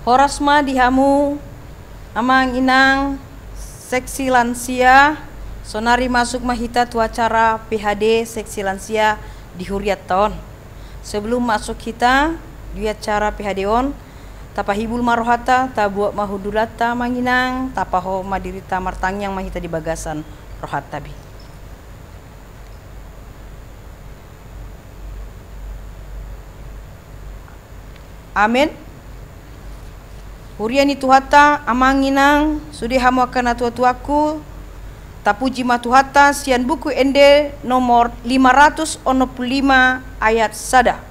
Horasma dihamu amang inang seksi lansia sonari masuk mahita tu acara PHD seksi lansia di Huriat tahun. Sebelum masuk kita di acara PHD on tapahibul marohata tabuat mahudulata manginang tapaho madirita martang yang mahita di bagasan rohata bi. Amin. Huriani tuhata amanginang sudi hamu akan atu-atuaku tapuji matuhata sian buku ende nomor 565 ayat sada.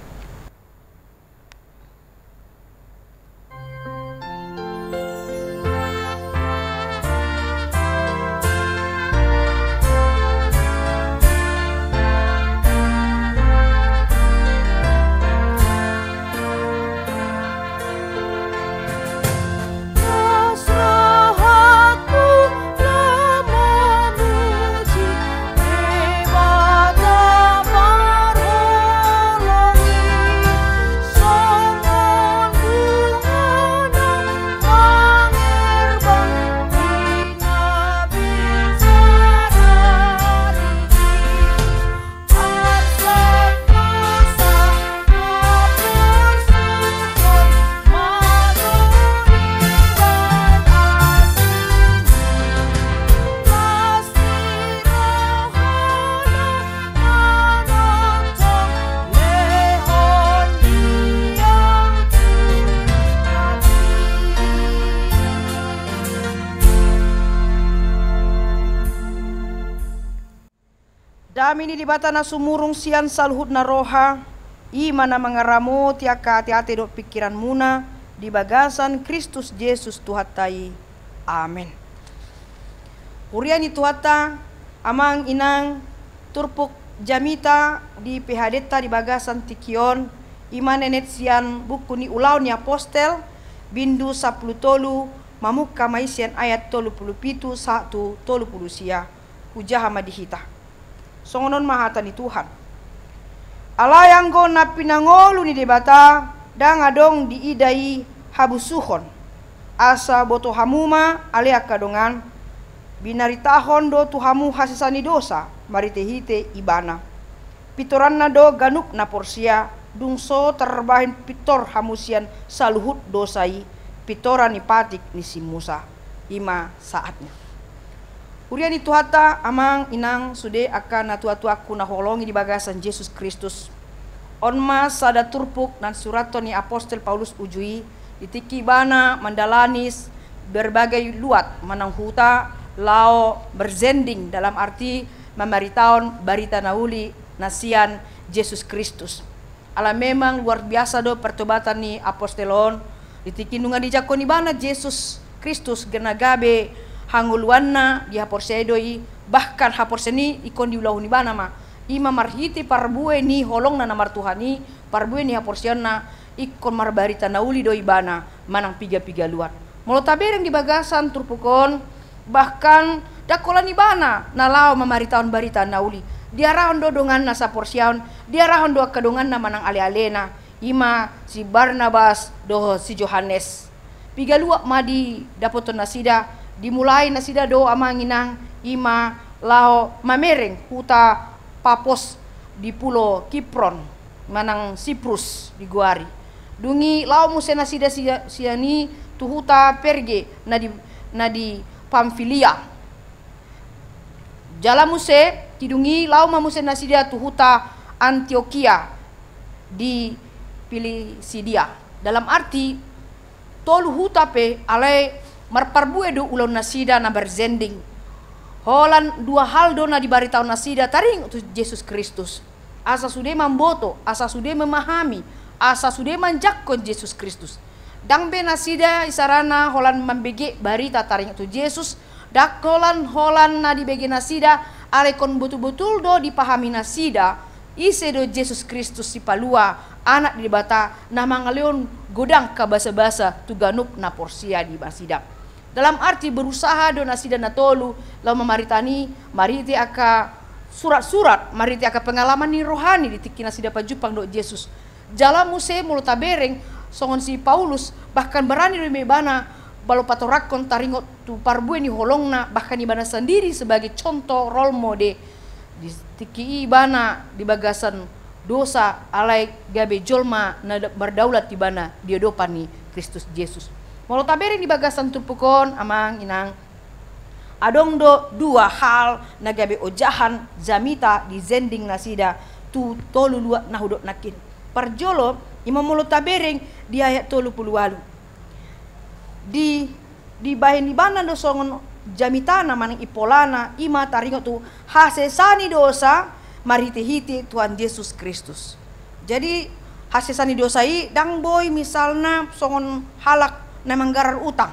Damini di batana sumurung sian salhut na roha imana mangaramu tiaka hati-hati dok pikiran muna di bagasan Kristus Yesus Tuhatai. Amin. Uriani tuhata amang inang turpuk jamita di PHD di bagasan tikion imanenet sian buku ni ulau ni apostel bindu 10 tolu mamuka maisian ayat 37 1 30 sia hujaha madihita. Songonon mahata ni Tuhan. Alayang go na pinangolu ni debata dang adong diidai habusuhon. Asa boto hamuma alea kadongan binaritahon do tuhamu hasisani dosa maritehite ibana. Pitoran na do ganuk na porsia dungso terbahin pitor hamusian saluhut dosai pitoran ni patik ni si Musa. Ima saatnya. Uriani tuhata amang inang sude akan atu-atu na holongi di bagasan Yesus Kristus. Onma sada turpuk nan surato ni apostel Paulus ujui ditiki bana mandalanis berbagai luat manang huta lao berzending dalam arti memeritaon barita nauli nasian Yesus Kristus. Ala memang luar biasa do pertobatan ni apostelon ditiki nunga dijakoni bana Yesus Kristus genagabe hanguluanna di haporsedoi bahkan haporseni ikon di ulahu ni bana ma ima marhiti parbue ni holong na namar Tuhani parbue ni haporsiana ikon marbarita nauli doi bana manang piga-piga luar molo tabereng di bagasan turpukon bahkan dakola ni bana nalao mamaritaon barita nauli diarahon do dongan na saporsiaon diarahon do kadongan na manang ale-alena ima si Barnabas do si Johannes piga luak madi dapoton nasida dimulai nasida do amanginang ima lao mamereng huta Papos di pulau Kipron manang Siprus di Guari dungi lao muse nasida siani tu huta Perge na di Pamfilia jala muse tidungi lao mamuse nasida tu huta Antioquia di Pilisidia dalam arti tolu huta pe alai marparbue do ulon nasida na berzending holan dua hal do na dibaritaon nasida taring tu Yesus Kristus asa sude mamboto asa sude memahami asa sude manjakkon Yesus Kristus dang be nasida isarana holan mambege barita taring tu Yesus dakolan holan na dibege nasida alekon betul-betul do dipahami nasida ise do Yesus Kristus si palua anak di bata na mangaleon godang ka basa-basa tu ganup na porsia di basida dalam arti berusaha do nasida na tolu lau mamaritani mariti aka surat-surat mariti aka pengalaman ni rohani di tikina sida pajupang do Yesus jala muse mulut tabereng songon si Paulus bahkan berani demi bana balu patorakon taringot tu parbue ni holongna, bahkan ibana sendiri sebagai contoh role model di tiki ibana di bagasan dosa alai gabe jolma na berdaulat di bana dia dopan ni Kristus Yesus. Molo tabering di bagasan tupukon amang inang adong do dua hal na gabe ojahan zamita di zending nasida tu tolu luat na hudok nakin. Parjolo imam molo tabering di ayat 30 di bahen di bana do songon jamitana manang ipolana ima taringo tu hasesani dosa marite-hite Tuhan Yesus Kristus. Jadi hasesani dosa i dang boy misalna songon halak na manggarar utang.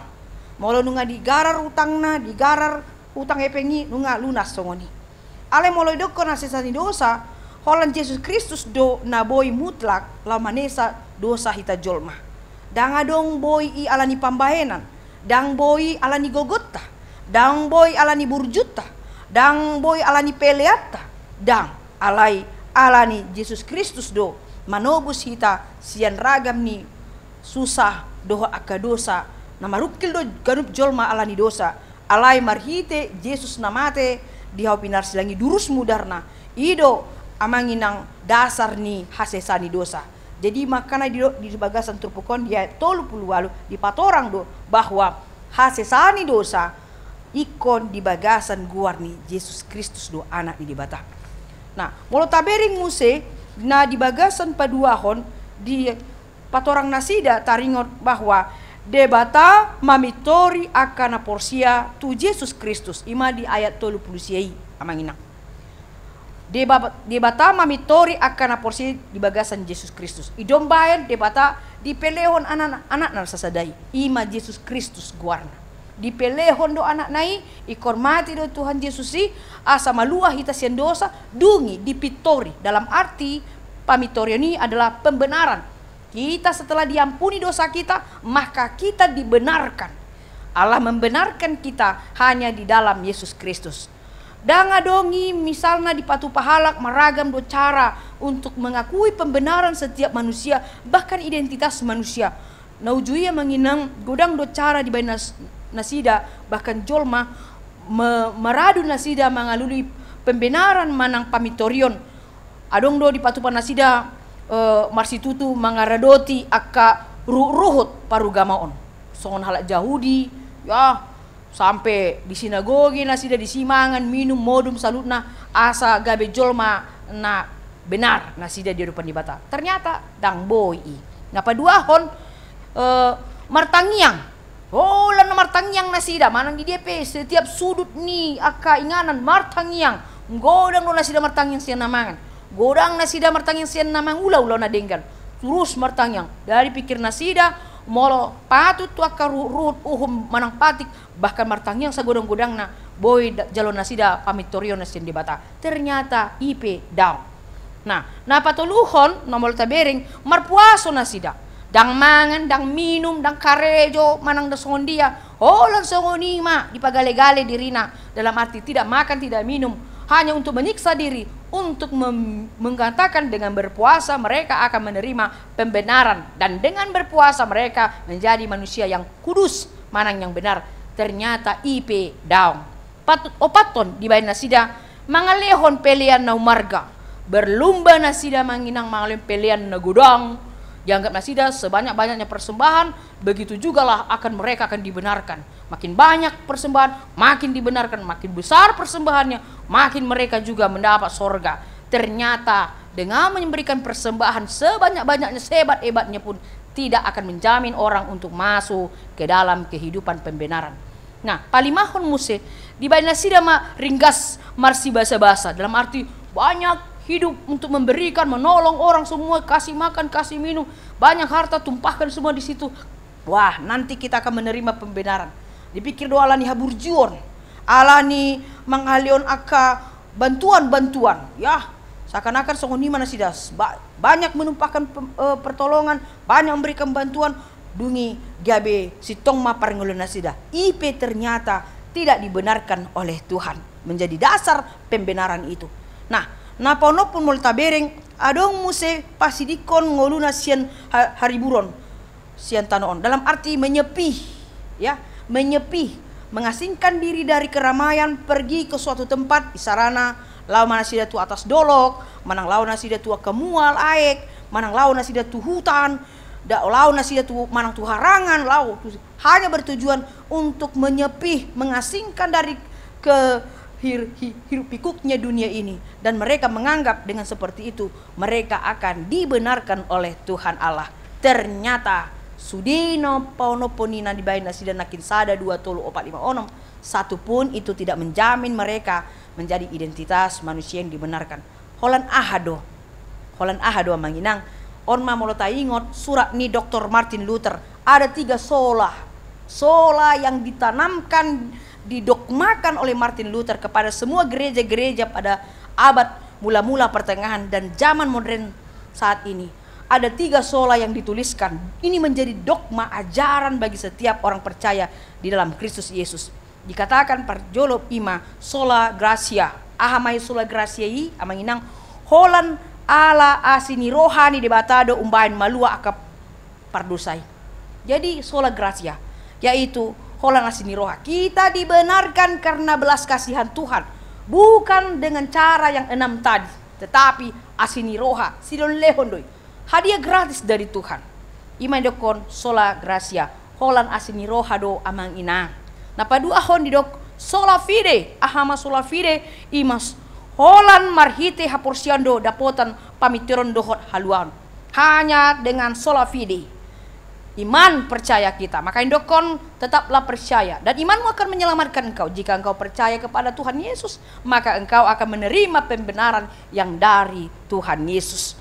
Molo nunga digarar utangna, digarar utang epengi nunga lunas songoni. Ale molo dokon hasesani dosa, holan Yesus Kristus do na boy mutlak la manesa dosa hita jolma. Dang adong boy i alani pambahenan, dang boy alani gogotta, dang boy alani burjutta, dang boy alani peleatta, dang alani Yesus Kristus do manobus hita sian ragam ni susah doha aka dosa na marukil do ganup jolma alani dosa alai marhite Yesus namate di pinar silangi durus mudarna ido amanginang dasar ni hasesani dosa. Jadi makana di bagasan turpukon dia 30 di patorang do bahwa hasesani dosa ikon di bagasan guar ni Yesus Kristus do anak ni dibata. Nah, molo tabering muse na di bagasan paduahon di patorang nasida taringot bahwa debata mamitori akana porsia tu Yesus Kristus ima di ayat 30 siai amanginang. Debata mamitori akana porsia di bagasan Yesus Kristus. Idombayan debata di pelehon anak sasadai ima Yesus Kristus guarna. Di pelehon do anak nai ikormati do Tuhan Yesus si asa malua hita sian dosa dungi di pitori dalam arti pamitori ini adalah pembenaran. Kita setelah diampuni dosa kita maka kita dibenarkan. Allah membenarkan kita hanya di dalam Yesus Kristus. Danga dongi misalnya di patu pahalak meragam do cara untuk mengakui pembenaran setiap manusia bahkan identitas manusia. Naujuia menginang godang do cara di bainas nasida bahkan jolma meradu nasida mengalui pembenaran manang pamitorion. Adong do di patu panasida marsitutu mangaradoti akka ruhut parugamaon. Songon halak Yahudi ya sampai di sinagogi nasida disimangan minum modum salutna asa gabe jolma na benar nasida di depan dibata. Ternyata dang boy ngapa duahon martangiang. Oh lana martangiang nasida manang di DP setiap sudut ni aka inganan martangiang. Godang do nasida martangiang sian namangan. Godang nasida martangiang sian namang ulau na denggan. Terus martangiang dari pikir nasida molo patut tu aka ruhut uhum manang patik bahkan martangiang sa godang-godang na boy jalon nasida pamitorion nasin di bata. Ternyata IP down. Nah, napatuluhon nomol tabering marpuaso nasida. Dang mangan, dang minum, dang karejo manang dasongon dia. Holan songonima dipagale-gale dirina dalam arti tidak makan, tidak minum hanya untuk menyiksa diri, untuk mengatakan dengan berpuasa mereka akan menerima pembenaran dan dengan berpuasa mereka menjadi manusia yang kudus, manang yang benar. Ternyata IP down. Patut opaton di bain nasida mangalehon pelian na umarga. Berlumba nasida manginang mangalehon pelian na gudang. Dianggap nasida sebanyak-banyaknya persembahan, begitu jugalah mereka akan dibenarkan. Makin banyak persembahan, makin dibenarkan, makin besar persembahannya, makin mereka juga mendapat sorga. Ternyata dengan memberikan persembahan sebanyak-banyaknya, sehebat-hebatnya pun tidak akan menjamin orang untuk masuk ke dalam kehidupan pembenaran. Nah, palimahon muse di bain nasida ringgas marsi basa-basa dalam arti banyak hidup untuk memberikan, menolong orang semua, kasih makan, kasih minum, banyak harta tumpahkan semua di situ. Wah, nanti kita akan menerima pembenaran. Dipikir doa alani haburjuon, alani manghalion aka bantuan-bantuan. Ya, seakan-akan songoni mana sidas banyak menumpahkan pertolongan, banyak memberikan bantuan. Dungi gabe sitong maparingulun nasida. IP ternyata tidak dibenarkan oleh Tuhan menjadi dasar pembenaran itu. Nah, naponopun mol tabereng adong muse pasidikon ngoluna sian hariburon sian tanoon, dalam arti menyepi, ya, menyepi, mengasingkan diri dari keramaian, pergi ke suatu tempat di sarana lau mana sida tu atas dolok, manang lau na sida tu kemual aek, manang lau na sida tu hutan, lau na sida tu manang tu harangan, lau hanya bertujuan untuk menyepi, mengasingkan dari ke hirup pikuknya dunia ini. Dan mereka menganggap dengan seperti itu mereka akan dibenarkan oleh Tuhan Allah. Ternyata sudino paunoponina dibayin nasida nakin sada 2:4-5 satu pun itu tidak menjamin mereka menjadi identitas manusia yang dibenarkan. Holan ahado manginang on mamolo taingot surat ni Dr. Martin Luther, ada 3 sola yang ditanamkan, didogmakan oleh Martin Luther kepada semua gereja-gereja pada abad mula-mula pertengahan dan zaman modern saat ini. Ada 3 sola yang dituliskan. Ini menjadi dogma ajaran bagi setiap orang percaya di dalam Kristus Yesus. Dikatakan parjolo ima sola gracia, ahamai sola gracia i amanginang holan ala asini rohani debatado umbain malua akap pardosai. Jadi sola gracia yaitu holan asini roha, kita dibenarkan karena belas kasihan Tuhan, bukan dengan cara yang 6 tadi, tetapi asini roha sidon lehondoi, hadiah gratis dari Tuhan. Imai dokon sola gracia holan asini roha do amang ina. Napa dua hon di dok sola fide, ahama sola fide imas holan marhite haporsiando dapotan pamitiron dohot haluan. Hanya dengan sola fide, iman percaya kita, maka indokon tetaplah percaya, dan imanmu akan menyelamatkan engkau. Jika engkau percaya kepada Tuhan Yesus, maka engkau akan menerima pembenaran yang dari Tuhan Yesus.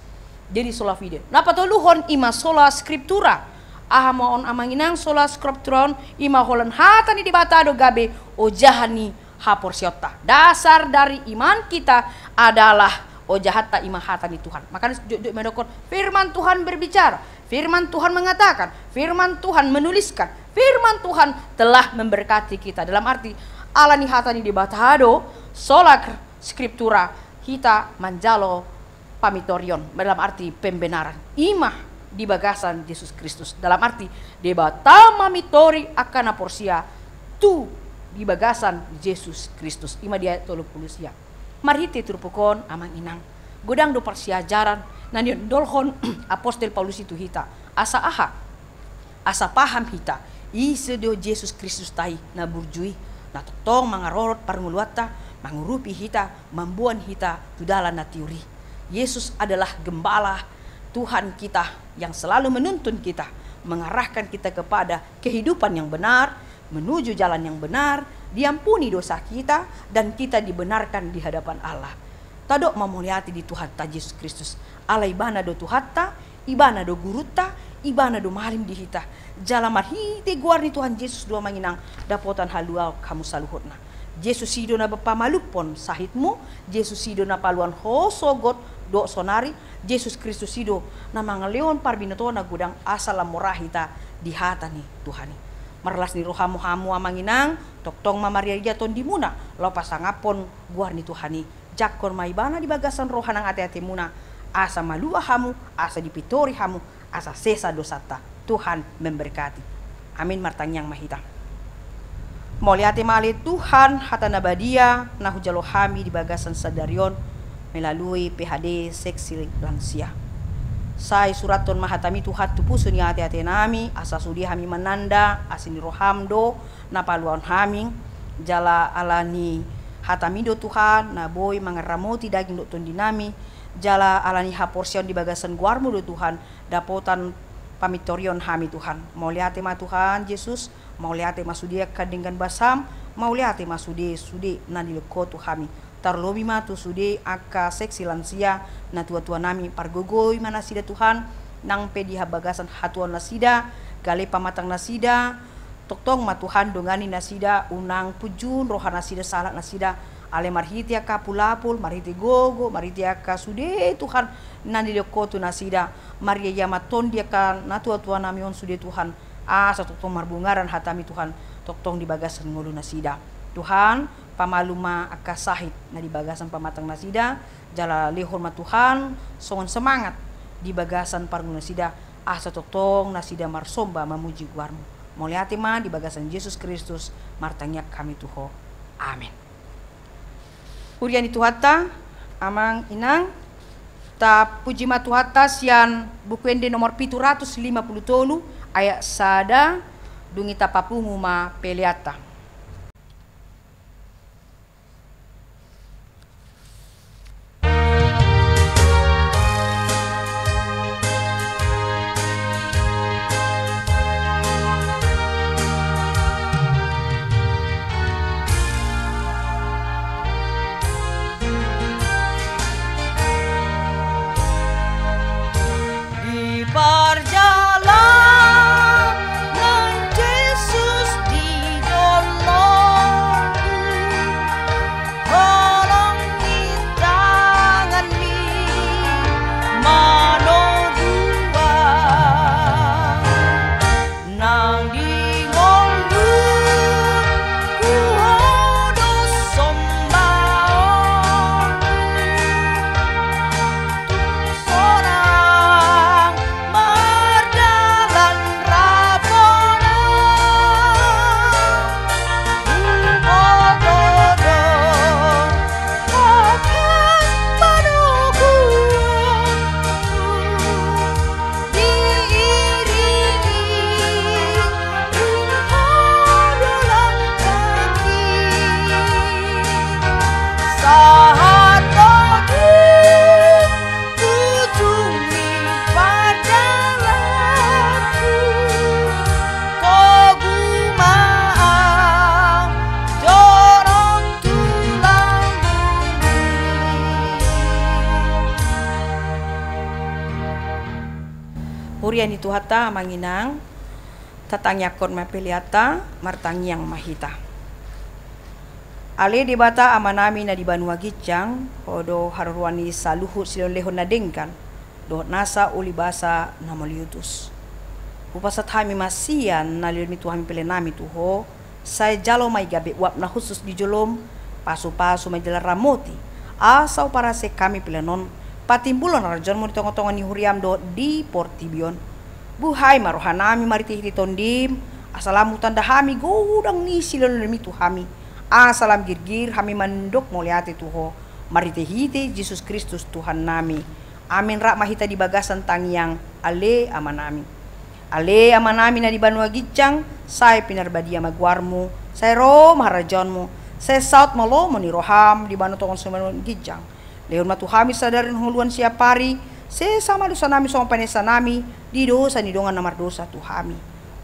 Jadi sola fide. Napa toluhon ima sola scriptura, ahamon amanginang sola scripturon ima holan hatani dibatado gabe ojahani haporsiota. Dasar dari iman kita adalah ojahata ima hatani Tuhan. Maka medokon firman Tuhan berbicara, firman Tuhan mengatakan, firman Tuhan menuliskan, firman Tuhan telah memberkati kita. Dalam arti alani hatani dibatado sola scriptura hita manjalo pamitorion, dalam arti pembenaran. Imah di bagasan Yesus Kristus, dalam arti debata mamitori akan porsia tu di bagasan Yesus Kristus. Ima dia tolu pulusia marhite turpukon amang inang godang do persiajaran nani dolhon apostel Paulus itu hita asa paham hita ise do Yesus Kristus tai na burjui na totong mangarorot parnguluata mangurupi hita mambuan hita tudala na teori. Yesus adalah gembala Tuhan kita yang selalu menuntun kita, mengarahkan kita kepada kehidupan yang benar, menuju jalan yang benar, diampuni dosa kita, dan kita dibenarkan di hadapan Allah. Tadok mamuliati di Tuhan ta Yesus Kristus. Allah ibana do Tuhatta, ibana do guruta, ibana do malim di hita. Jalamat hite guarni Tuhan Yesus dua manginang dapotan haluau kamu saluhutna. Yesus sido na bepamalupon sahitmu, Yesus sido na paluan hosogot do sonari, Yesus Kristus sido na mangaleon parbinato na gudang asal murahita di hatani Tuhani. Marlas ni rohamu-hamu amanginang toktong mamaria jaton di muna lo pasangapon guarni Tuhani jakon maibana di bagasan rohanang ate-ate muna asa malua hamu, asa dipitori hamu, asa sesa dosata. Tuhan memberkati. Amin martanyang mahita. Moliate mali Tuhan hata nabadia na hujalo hami di bagasan sadarion melalui PHD seksi lansia. Sai suraton mahatami Tuhan tupusun ya ate-ate nami asa sudi hami mananda asini rohamdo na paluan haming jala alani hatamido Tuhan na boy mangaramoti daging do tondinami jala alani haporsion di bagasan guarmu do Tuhan dapotan pamitorion hami Tuhan. Mauliate ma Tuhan Yesus, mauliate masudia kadinggan basam, mauliate masude nanileko tu hami. Tarlobi matu sude aka seksi lansia na tua-tua nami pargogoy manasida Tuhan nang pedi habagasan hatuan nasida gale pamatang nasida toktong matuhan dongani nasida unang pujun roha nasida salak nasida ale marhiti aka pulapul marhiti gogo marhiti aka sude Tuhan nanileko tu nasida maria yamaton dia ka na tua-tua nami on sude Tuhan asa toktong marbungaran hatami Tuhan toktong di bagasan ngulu nasida Tuhan pamaluma aka sahit na di bagasan pamatang nasida jala lehor ma Tuhan songon semangat di bagasan parngun nasida asa totong nasi damar somba memuji guarmu. Moliati ma di bagasan Yesus Kristus martanya kami Tuho. Amin. Urian itu hatta amang inang ta puji ma Tuhata sian buku ende nomor 750 ayat sada dungi tapapungu ma peleata. Hurian itu hata manginang tatangya kon mapeliata martangyang mahita. Ale debata amanami na di Banua Gicang odo haruani saluhut silon lehon na dengkan do nasa ulibasa na maliutus. Upasat hami masian na lirmi tuhami pelenami tuho say jalo may gabi wap na khusus di jolom pasu-pasu may jala ramoti asaw para se kami pelenon patimbulan rajon mo ditong-tongan ni Huriam do di Portibion. Buhay marohanami maritihiti tondim asalamu tanda hami godang ni silon lirmi tuhami. Asalam girgir hami mandok moliati tuho maritihiti Yesus Kristus Tuhan nami. Amin rak mahita di bagasan tangyang ale amanami. Ale amanami na di Banua Gicang say pinarbadia magwarmu say ro maharajonmu say saut malo ni roham di Banua Tongon Banua Gicang. Leon matuhami sadarin huluan siapari se sama dosa nami soong panesa nami di dosa ni dongan namar dosa tuhami.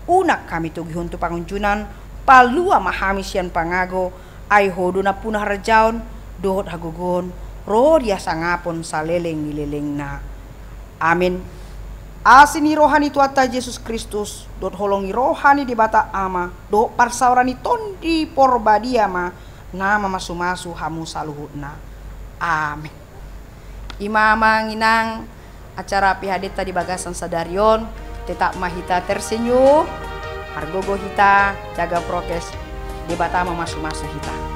Unak kami tugihon tu pangunjunan palua mahami sian pangago ay hodo na punah rajaon dohot hagogon ro dia sangapon saleleng nileleng na. Amin. Asini rohani tuata Yesus Kristus dot holongi rohani di bata ama do parsaurani tondi porbadia ma nama masu-masu hamu saluhutna. Amin. Imamang inang acara pihadeta di bagasan sadarion tetap mahita tersenyum argogo hita jaga prokes di bata masu-masu hita.